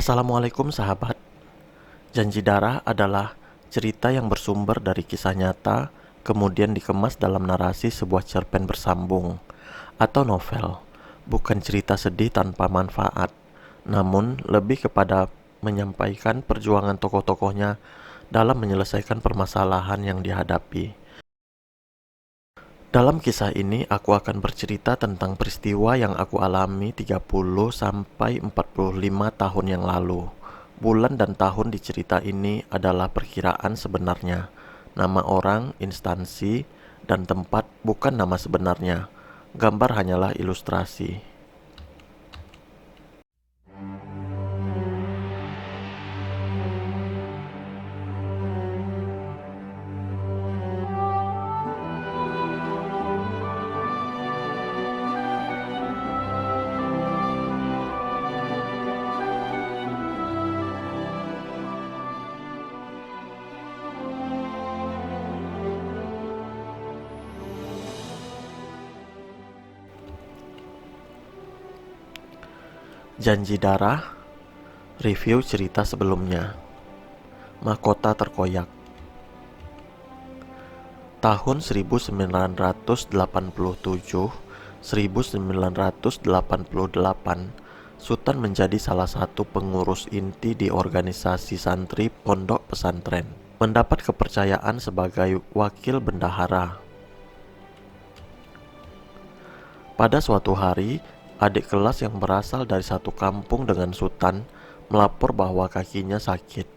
Assalamualaikum sahabat. Janji Darah adalah cerita yang bersumber dari kisah nyata, kemudian dikemas dalam narasi sebuah cerpen bersambung atau novel. Bukan cerita sedih tanpa manfaat, namun lebih kepada menyampaikan perjuangan tokoh-tokohnya dalam menyelesaikan permasalahan yang dihadapi. Dalam kisah ini, aku akan bercerita tentang peristiwa yang aku alami 30 sampai 45 tahun yang lalu. Bulan dan tahun di cerita ini adalah perkiraan sebenarnya. Nama orang, instansi, dan tempat bukan nama sebenarnya. Gambar hanyalah ilustrasi. Janji Darah, review cerita sebelumnya. Mahkota terkoyak. Tahun 1987, 1988, Sultan menjadi salah satu pengurus inti di organisasi santri pondok pesantren. Mendapat kepercayaan sebagai wakil bendahara. Pada suatu hari, adik kelas yang berasal dari satu kampung dengan Sultan melapor bahwa kakinya sakit.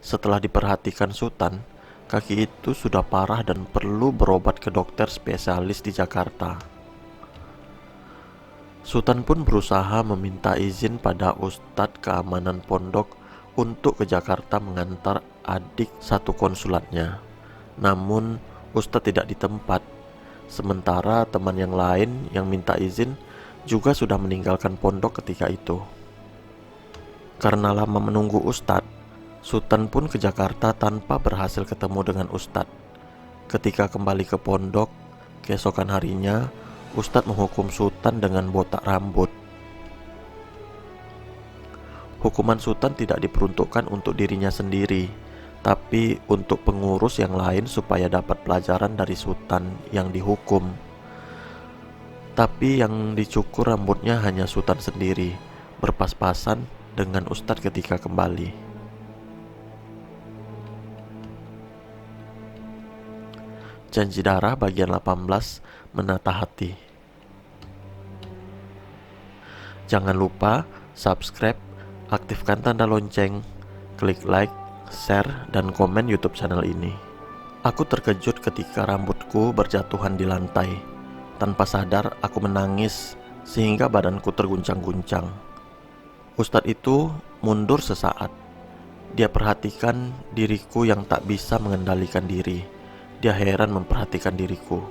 Setelah diperhatikan Sultan, kaki itu sudah parah dan perlu berobat ke dokter spesialis di Jakarta. Sultan pun berusaha meminta izin pada Ustadz keamanan pondok untuk ke Jakarta mengantar adik satu konsulatnya. Namun, Ustadz tidak di tempat. Sementara teman yang lain yang minta izin juga sudah meninggalkan pondok ketika itu. Karena lama menunggu Ustadz, Sultan pun ke Jakarta tanpa berhasil ketemu dengan Ustadz. Ketika kembali ke pondok, keesokan harinya, Ustadz menghukum Sultan dengan botak rambut. Hukuman Sultan tidak diperuntukkan untuk dirinya sendiri, tapi untuk pengurus yang lain supaya dapat pelajaran dari Sultan yang dihukum. Tapi yang dicukur rambutnya hanya Sultan sendiri, berpas-pasan dengan Ustadz ketika kembali. Janji Darah bagian 18, Menata Hati. Jangan lupa subscribe, aktifkan tanda lonceng, klik like, share, dan komen YouTube channel ini. Aku terkejut ketika rambutku berjatuhan di lantai. Tanpa sadar aku menangis sehingga badanku terguncang-guncang. Ustadz itu mundur sesaat. Dia perhatikan diriku yang tak bisa mengendalikan diri. Dia heran memperhatikan diriku.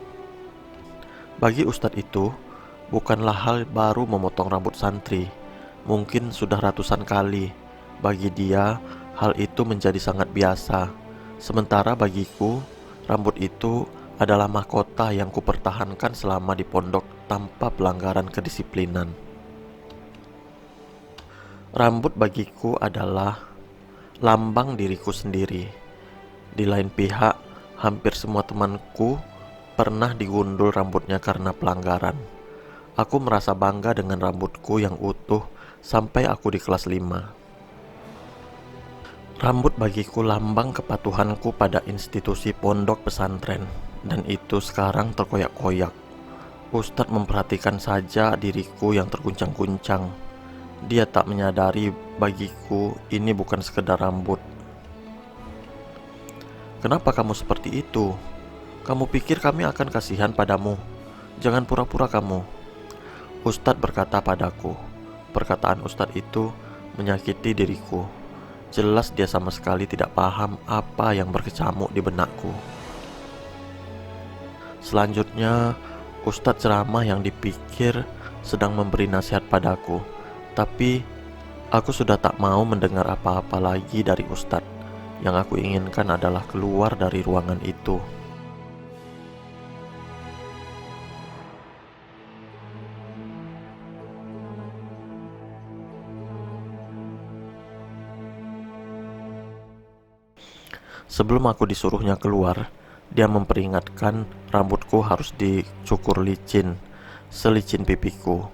Bagi Ustadz itu, bukanlah hal baru memotong rambut santri. Mungkin sudah ratusan kali. Bagi dia, hal itu menjadi sangat biasa. Sementara bagiku, rambut itu adalah mahkota yang kupertahankan selama di pondok tanpa pelanggaran kedisiplinan. Rambut bagiku adalah lambang diriku sendiri. Di lain pihak, hampir semua temanku pernah digundul rambutnya karena pelanggaran. Aku merasa bangga dengan rambutku yang utuh sampai aku di kelas 5. Rambut bagiku lambang kepatuhanku pada institusi pondok pesantren, dan itu sekarang terkoyak-koyak. Ustadz memperhatikan saja diriku yang terguncang-guncang. Dia tak menyadari bagiku ini bukan sekedar rambut. Kenapa kamu seperti itu? Kamu pikir kami akan kasihan padamu? Jangan pura-pura kamu. Ustadz berkata padaku. Perkataan Ustadz itu menyakiti diriku. Jelas dia sama sekali tidak paham apa yang berkecamuk di benakku. Selanjutnya, Ustadz ceramah yang dipikir sedang memberi nasihat padaku. Tapi, aku sudah tak mau mendengar apa-apa lagi dari Ustadz. Yang aku inginkan adalah keluar dari ruangan itu. Sebelum aku disuruhnya keluar, dia memperingatkan rambutku harus dicukur licin, selicin pipiku.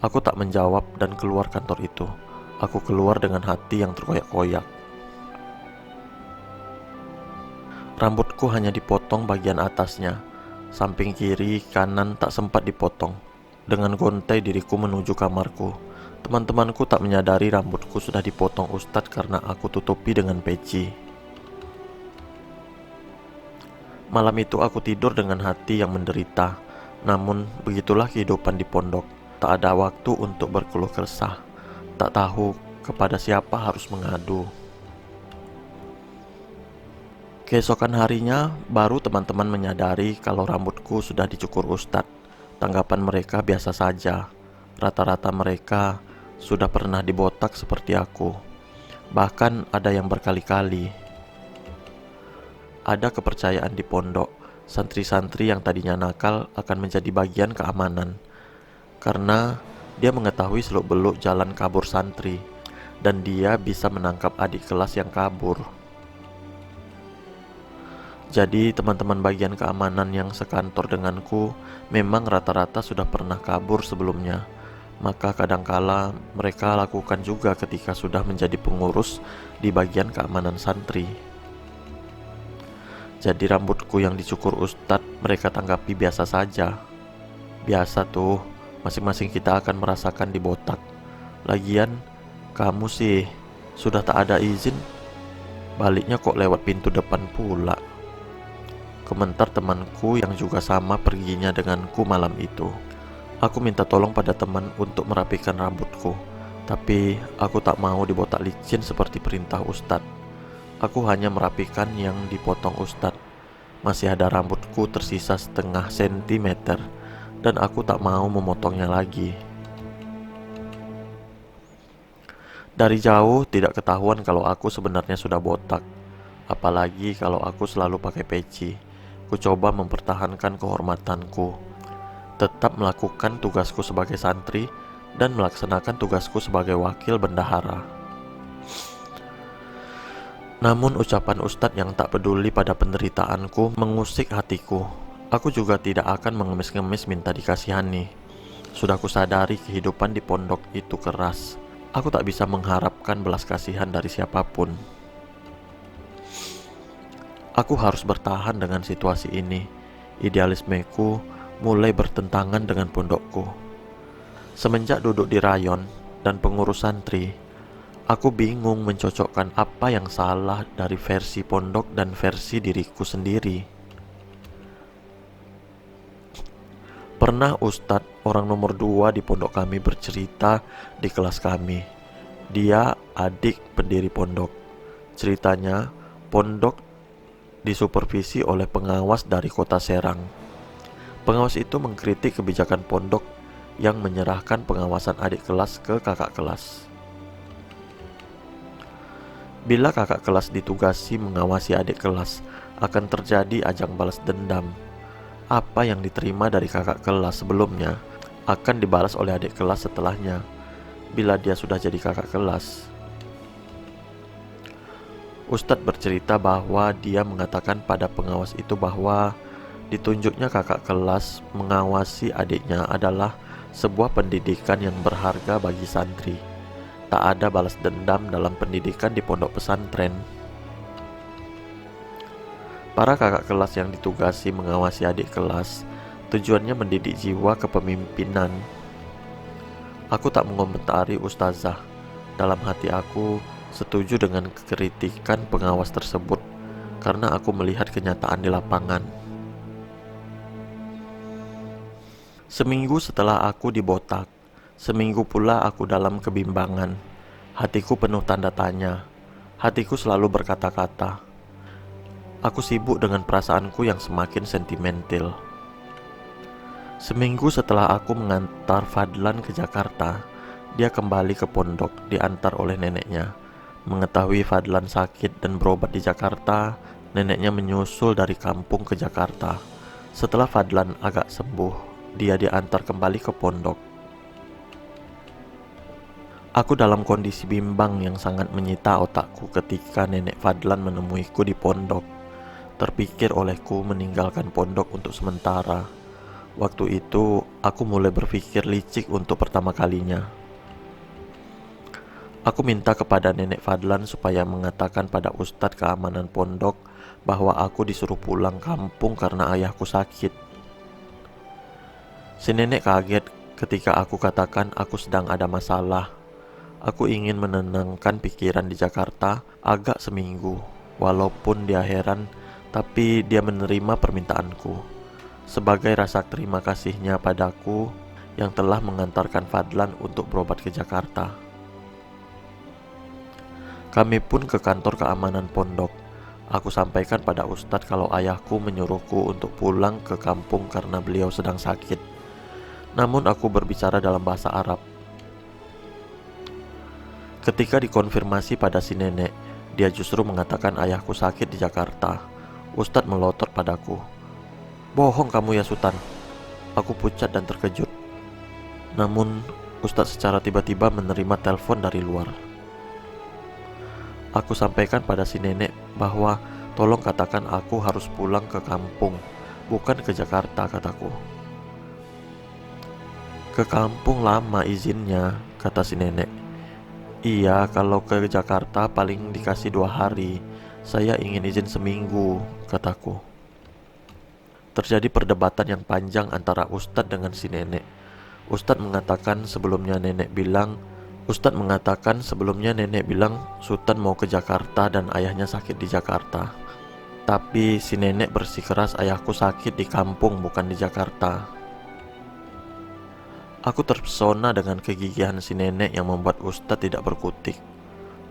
Aku tak menjawab dan keluar kantor itu. Aku keluar dengan hati yang terkoyak-koyak. Rambutku hanya dipotong bagian atasnya, samping kiri, kanan tak sempat dipotong. Dengan gontai diriku menuju kamarku. Teman-temanku tak menyadari rambutku sudah dipotong Ustadz karena aku tutupi dengan peci. Malam itu aku tidur dengan hati yang menderita. Namun begitulah kehidupan di pondok. Tak ada waktu untuk berkeluh kesah. Tak tahu kepada siapa harus mengadu. Keesokan harinya, baru teman-teman menyadari kalau rambutku sudah dicukur Ustadz. Tanggapan mereka biasa saja. Rata-rata mereka sudah pernah dibotak seperti aku. Bahkan ada yang berkali-kali. Ada kepercayaan di pondok, santri-santri yang tadinya nakal akan menjadi bagian keamanan. Karena dia mengetahui seluk-beluk jalan kabur santri, dan dia bisa menangkap adik kelas yang kabur. Jadi teman-teman bagian keamanan yang sekantor denganku memang rata-rata sudah pernah kabur sebelumnya. Maka kadangkala mereka lakukan juga ketika sudah menjadi pengurus di bagian keamanan santri. Jadi rambutku yang dicukur Ustadz mereka tanggapi biasa saja. Biasa tuh, masing-masing kita akan merasakan dibotak. Lagian, kamu sih sudah tak ada izin, baliknya kok lewat pintu depan pula. Komentar temanku yang juga sama perginya denganku malam itu. Aku minta tolong pada teman untuk merapikan rambutku, tapi aku tak mau dibotak licin seperti perintah Ustadz. Aku hanya merapikan yang dipotong Ustadz. Masih ada rambutku tersisa setengah sentimeter, dan aku tak mau memotongnya lagi. Dari jauh tidak ketahuan kalau aku sebenarnya sudah botak. Apalagi kalau aku selalu pakai peci. Ku coba mempertahankan kehormatanku, tetap melakukan tugasku sebagai santri dan melaksanakan tugasku sebagai wakil bendahara. Namun ucapan Ustadz yang tak peduli pada penderitaanku mengusik hatiku. Aku juga tidak akan mengemis-ngemis minta dikasihani. Sudah kusadari kehidupan di pondok itu keras. Aku tak bisa mengharapkan belas kasihan dari siapapun. Aku harus bertahan dengan situasi ini. Idealismeku mulai bertentangan dengan pondokku. Semenjak duduk di rayon dan pengurus santri, aku bingung mencocokkan apa yang salah dari versi pondok dan versi diriku sendiri. Pernah Ustadz orang nomor 2 di pondok kami bercerita di kelas kami. Dia adik pendiri pondok. Ceritanya, pondok disupervisi oleh pengawas dari kota Serang. Pengawas itu mengkritik kebijakan pondok yang menyerahkan pengawasan adik kelas ke kakak kelas. Bila kakak kelas ditugasi mengawasi adik kelas, akan terjadi ajang balas dendam. Apa yang diterima dari kakak kelas sebelumnya akan dibalas oleh adik kelas setelahnya, bila dia sudah jadi kakak kelas. Ustadz bercerita bahwa dia mengatakan pada pengawas itu bahwa ditunjuknya kakak kelas mengawasi adiknya adalah sebuah pendidikan yang berharga bagi santri. Tak ada balas dendam dalam pendidikan di pondok pesantren. Para kakak kelas yang ditugasi mengawasi adik kelas tujuannya mendidik jiwa kepemimpinan. Aku tak mengomentari ustazah. Dalam hati aku setuju dengan kritikan pengawas tersebut karena aku melihat kenyataan di lapangan. Seminggu setelah aku dibotak, seminggu pula aku dalam kebimbangan. Hatiku penuh tanda tanya. Hatiku selalu berkata-kata. Aku sibuk dengan perasaanku yang semakin sentimental. Seminggu setelah aku mengantar Fadlan ke Jakarta, dia kembali ke pondok diantar oleh neneknya. Mengetahui Fadlan sakit dan berobat di Jakarta, neneknya menyusul dari kampung ke Jakarta. Setelah Fadlan agak sembuh, dia diantar kembali ke pondok. Aku dalam kondisi bimbang yang sangat menyita otakku ketika Nenek Fadlan menemuiku di pondok. Terpikir olehku meninggalkan pondok untuk sementara. Waktu itu, aku mulai berpikir licik untuk pertama kalinya. Aku minta kepada Nenek Fadlan supaya mengatakan pada Ustadz keamanan pondok bahwa aku disuruh pulang kampung karena ayahku sakit. Si nenek kaget ketika aku katakan aku sedang ada masalah. Aku ingin menenangkan pikiran di Jakarta agak seminggu. Walaupun dia heran, tapi dia menerima permintaanku sebagai rasa terima kasihnya padaku yang telah mengantarkan Fadlan untuk berobat ke Jakarta. Kami pun ke kantor keamanan pondok. Aku sampaikan pada Ustadz kalau ayahku menyuruhku untuk pulang ke kampung karena beliau sedang sakit. Namun aku berbicara dalam bahasa Arab. Ketika dikonfirmasi pada si nenek, dia justru mengatakan ayahku sakit di Jakarta. Ustadz melotot padaku. "Bohong kamu ya Sultan." Aku pucat dan terkejut. Namun Ustadz secara tiba-tiba menerima telepon dari luar. Aku sampaikan pada si nenek bahwa tolong katakan aku harus pulang ke kampung, bukan ke Jakarta, kataku. "Ke kampung lama izinnya," kata si nenek. "Iya, kalau ke Jakarta paling dikasih 2 hari. Saya ingin izin seminggu," kataku. Terjadi perdebatan yang panjang antara Ustadz dengan si nenek. Ustadz mengatakan sebelumnya nenek bilang Sultan mau ke Jakarta dan ayahnya sakit di Jakarta. Tapi si nenek bersikeras ayahku sakit di kampung bukan di Jakarta. Aku terpesona dengan kegigihan si nenek yang membuat Ustadz tidak berkutik.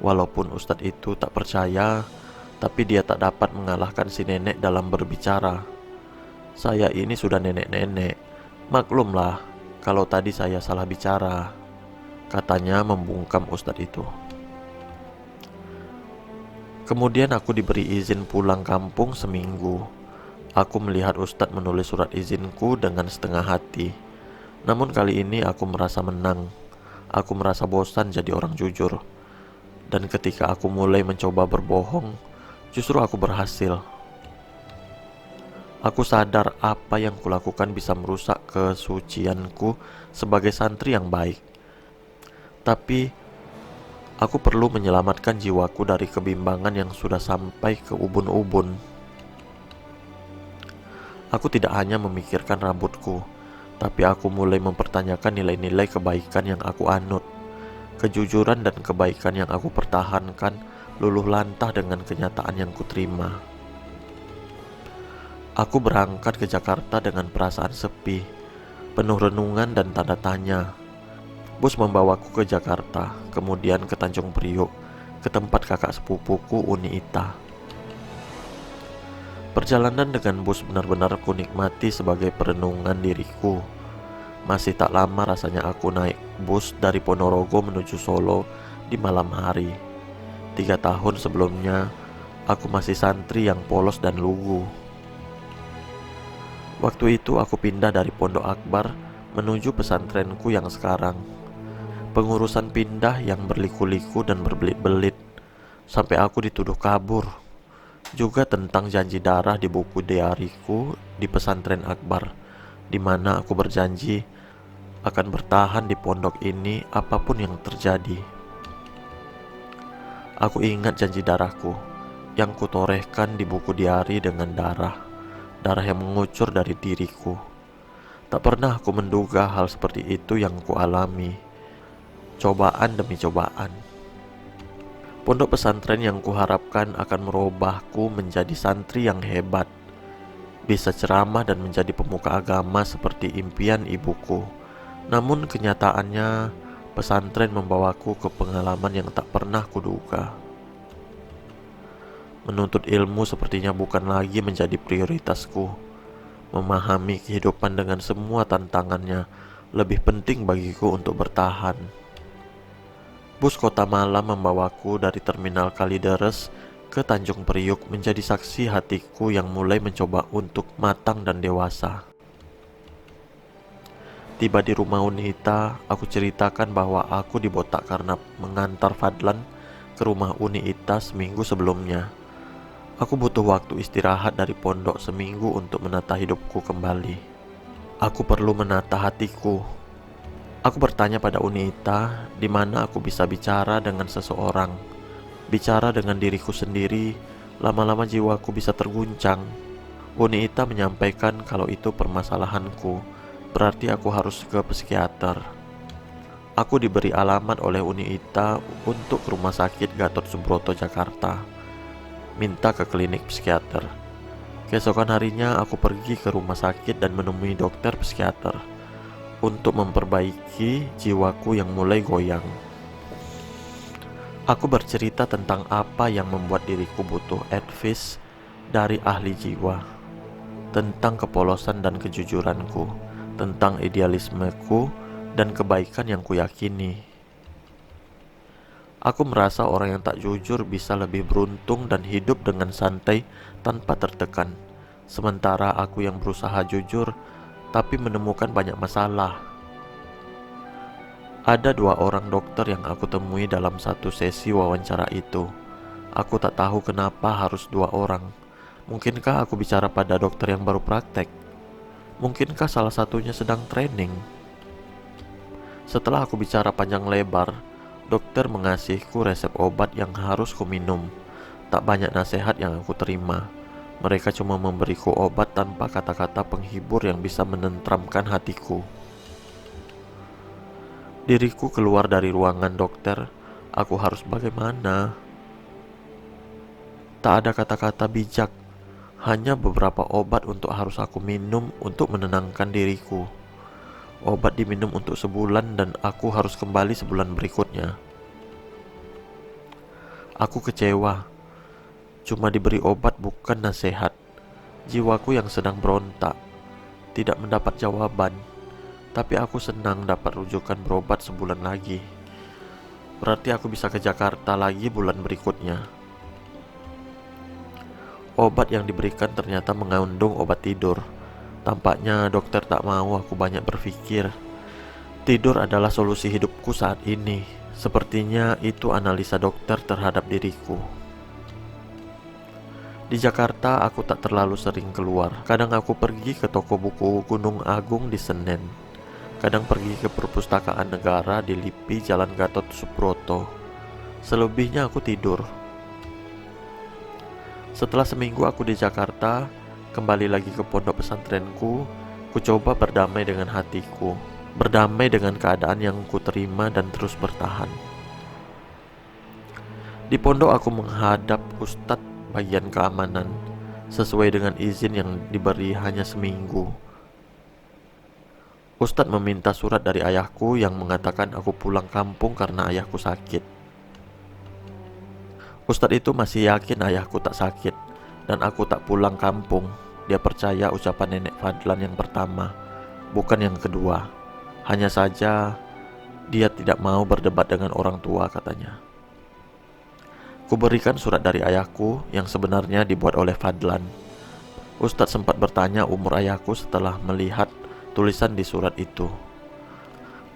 Walaupun Ustadz itu tak percaya, tapi dia tak dapat mengalahkan si nenek dalam berbicara. "Saya ini sudah nenek-nenek, maklumlah kalau tadi saya salah bicara," katanya membungkam Ustadz itu. Kemudian aku diberi izin pulang kampung seminggu. Aku melihat Ustadz menulis surat izinku dengan setengah hati. Namun kali ini aku merasa menang. Aku merasa bosan jadi orang jujur. Dan ketika aku mulai mencoba berbohong, justru aku berhasil. Aku sadar apa yang kulakukan bisa merusak kesucianku sebagai santri yang baik. Tapi aku perlu menyelamatkan jiwaku dari kebimbangan yang sudah sampai ke ubun-ubun. Aku tidak hanya memikirkan rambutku, tapi aku mulai mempertanyakan nilai-nilai kebaikan yang aku anut. Kejujuran dan kebaikan yang aku pertahankan luluh lantah dengan kenyataan yang kuterima. Aku berangkat ke Jakarta dengan perasaan sepi, penuh renungan dan tanda tanya. Bus membawaku ke Jakarta, kemudian ke Tanjung Priok, ke tempat kakak sepupuku Uni Ita. Perjalanan dengan bus benar-benar kunikmati sebagai perenungan diriku. Masih tak lama rasanya aku naik bus dari Ponorogo menuju Solo di malam hari. 3 tahun sebelumnya, aku masih santri yang polos dan lugu. Waktu itu aku pindah dari Pondok Akbar menuju pesantrenku yang sekarang. Pengurusan pindah yang berliku-liku dan berbelit-belit, sampai aku dituduh kabur. Juga tentang janji darah di buku diariku di pesantren Akbar, di mana aku berjanji akan bertahan di pondok ini apapun yang terjadi. Aku ingat janji darahku yang kutorehkan di buku diari dengan darah yang mengucur dari diriku. Tak pernah aku menduga hal seperti itu yang kualami, cobaan demi cobaan. Pondok pesantren yang kuharapkan akan merubahku menjadi santri yang hebat, bisa ceramah dan menjadi pemuka agama seperti impian ibuku. Namun kenyataannya pesantren membawaku ke pengalaman yang tak pernah kuduga. Menuntut ilmu sepertinya bukan lagi menjadi prioritasku. Memahami kehidupan dengan semua tantangannya lebih penting bagiku untuk bertahan. Bus kota malam membawaku dari terminal Kalideres ke Tanjung Priok menjadi saksi hatiku yang mulai mencoba untuk matang dan dewasa. Tiba di rumah Unita, aku ceritakan bahwa aku dibotak karena mengantar Fadlan ke rumah Unita seminggu sebelumnya. Aku butuh waktu istirahat dari pondok seminggu untuk menata hidupku kembali. Aku perlu menata hatiku. Aku bertanya pada Unita, di mana aku bisa bicara dengan seseorang. Bicara dengan diriku sendiri, lama-lama jiwaku bisa terguncang. Unita menyampaikan kalau itu permasalahanku, berarti aku harus ke psikiater. Aku diberi alamat oleh Unita untuk ke rumah sakit Gatot Subroto, Jakarta. Minta ke klinik psikiater. Keesokan harinya aku pergi ke rumah sakit dan menemui dokter psikiater untuk memperbaiki jiwaku yang mulai goyang. Aku bercerita tentang apa yang membuat diriku butuh advice dari ahli jiwa, tentang kepolosan dan kejujuranku, tentang idealismeku dan kebaikan yang kuyakini. Aku merasa orang yang tak jujur bisa lebih beruntung dan hidup dengan santai tanpa tertekan. Sementara aku yang berusaha jujur tapi menemukan banyak masalah. Ada 2 orang dokter yang aku temui dalam satu sesi wawancara itu. Aku tak tahu kenapa harus 2 orang. Mungkinkah aku bicara pada dokter yang baru praktek? Mungkinkah salah satunya sedang training? Setelah aku bicara panjang lebar, dokter mengasihku resep obat yang harus kuminum. Tak banyak nasihat yang aku terima. Mereka cuma memberiku obat tanpa kata-kata penghibur yang bisa menenteramkan hatiku. Diriku keluar dari ruangan dokter. Aku harus bagaimana? Tak ada kata-kata bijak. Hanya beberapa obat untuk harus aku minum untuk menenangkan diriku. Obat diminum untuk sebulan dan aku harus kembali sebulan berikutnya. Aku kecewa. Cuma diberi obat bukan nasihat. Jiwaku yang sedang berontak tidak mendapat jawaban. Tapi aku senang dapat rujukan berobat sebulan lagi. Berarti aku bisa ke Jakarta lagi bulan berikutnya. Obat yang diberikan ternyata mengandung obat tidur. Tampaknya dokter tak mau aku banyak berpikir. Tidur adalah solusi hidupku saat ini. Sepertinya itu analisa dokter terhadap diriku. Di Jakarta aku tak terlalu sering keluar. Kadang aku pergi ke toko buku Gunung Agung di Senen. Kadang pergi ke perpustakaan negara di LIPI Jalan Gatot Subroto. Selebihnya aku tidur. Setelah seminggu aku di Jakarta, kembali lagi ke pondok pesantrenku. Ku coba berdamai dengan hatiku, berdamai dengan keadaan yang ku terima dan terus bertahan. Di pondok aku menghadap ustadz bagian keamanan sesuai dengan izin yang diberi hanya seminggu. Ustadz meminta surat dari ayahku yang mengatakan aku pulang kampung karena ayahku sakit. Ustadz itu masih yakin ayahku tak sakit dan aku tak pulang kampung. Dia percaya ucapan nenek Fadlan yang pertama, bukan yang kedua. Hanya saja dia tidak mau berdebat dengan orang tua, katanya. Kuberikan surat dari ayahku yang sebenarnya dibuat oleh Fadlan. Ustadz sempat bertanya umur ayahku setelah melihat tulisan di surat itu.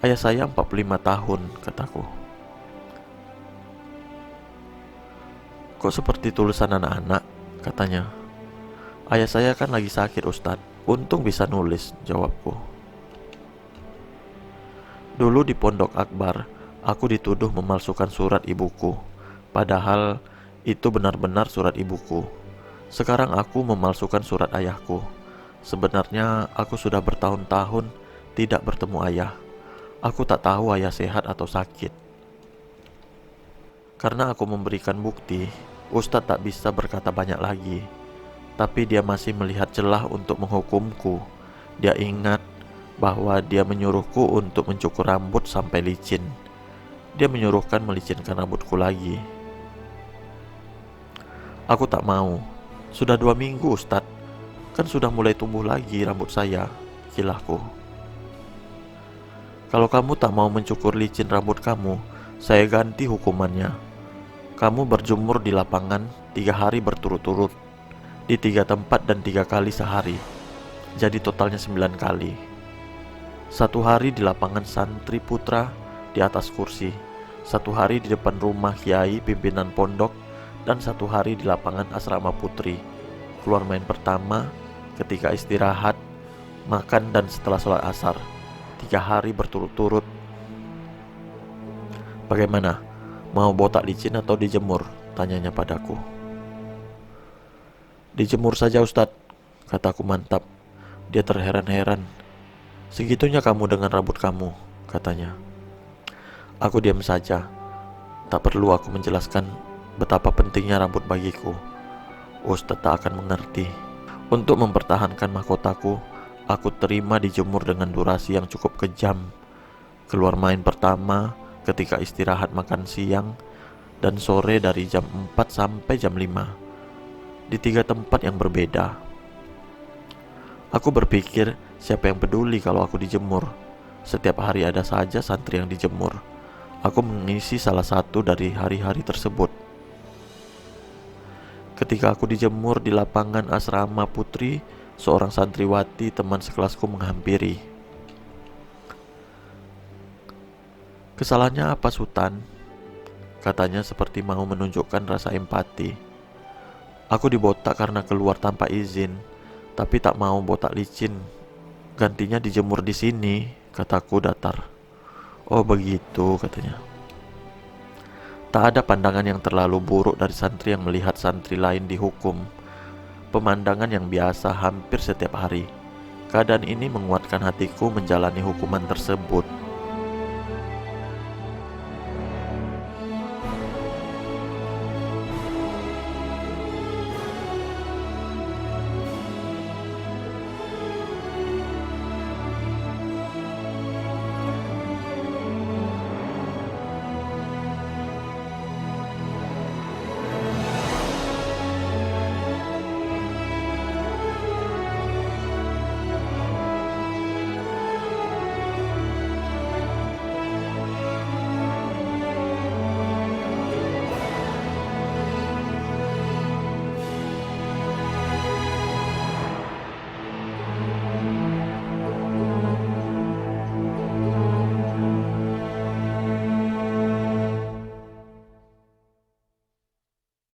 Ayah saya 45 tahun, kataku. Kok seperti tulisan anak-anak, katanya. Ayah saya kan lagi sakit, Ustadz. Untung bisa nulis, jawabku. Dulu di Pondok Akbar, aku dituduh memalsukan surat ibuku. Padahal itu benar-benar surat ibuku. Sekarang aku memalsukan surat ayahku. Sebenarnya aku sudah bertahun-tahun tidak bertemu ayah. Aku tak tahu ayah sehat atau sakit. Karena aku memberikan bukti, Ustadz tak bisa berkata banyak lagi. Tapi dia masih melihat celah untuk menghukumku. Dia ingat bahwa dia menyuruhku untuk mencukur rambut sampai licin. Dia menyuruhkan melicinkan rambutku lagi. Aku tak mau. Sudah 2 minggu, Ustadz. Kan sudah mulai tumbuh lagi rambut saya, kilahku. Kalau kamu tak mau mencukur licin rambut kamu, saya ganti hukumannya. Kamu berjemur di lapangan 3 hari berturut-turut, di 3 tempat dan 3 kali sehari. Jadi totalnya 9 kali. Satu hari di lapangan santri putra di atas kursi, satu hari di depan rumah kiai pimpinan pondok, dan satu hari di lapangan asrama putri. Keluar main pertama ketika istirahat, makan, dan setelah sholat asar. 3 hari berturut-turut. Bagaimana? Mau botak licin atau dijemur? Tanyanya padaku. Dijemur saja Ustadz, kataku mantap. Dia terheran-heran. Segitunya kamu dengan rambut kamu, katanya. Aku diam saja. Tak perlu aku menjelaskan betapa pentingnya rambut bagiku. Ustadz tak akan mengerti. Untuk mempertahankan mahkotaku, aku terima dijemur dengan durasi yang cukup kejam. Keluar main pertama ketika istirahat makan siang, dan sore dari jam 4 sampai jam 5 di 3 tempat yang berbeda. Aku berpikir, siapa yang peduli kalau aku dijemur? Setiap hari ada saja santri yang dijemur. Aku mengisi salah satu dari hari-hari tersebut. Ketika aku dijemur di lapangan asrama putri, seorang santriwati teman sekelasku menghampiri. Kesalahannya apa, Sultan? Katanya seperti mau menunjukkan rasa empati. Aku dibotak karena keluar tanpa izin, tapi tak mau botak licin. Gantinya dijemur di sini, kataku datar. Oh begitu, katanya. Tak ada pandangan yang terlalu buruk dari santri yang melihat santri lain dihukum. Pemandangan yang biasa hampir setiap hari. Keadaan ini menguatkan hatiku menjalani hukuman tersebut.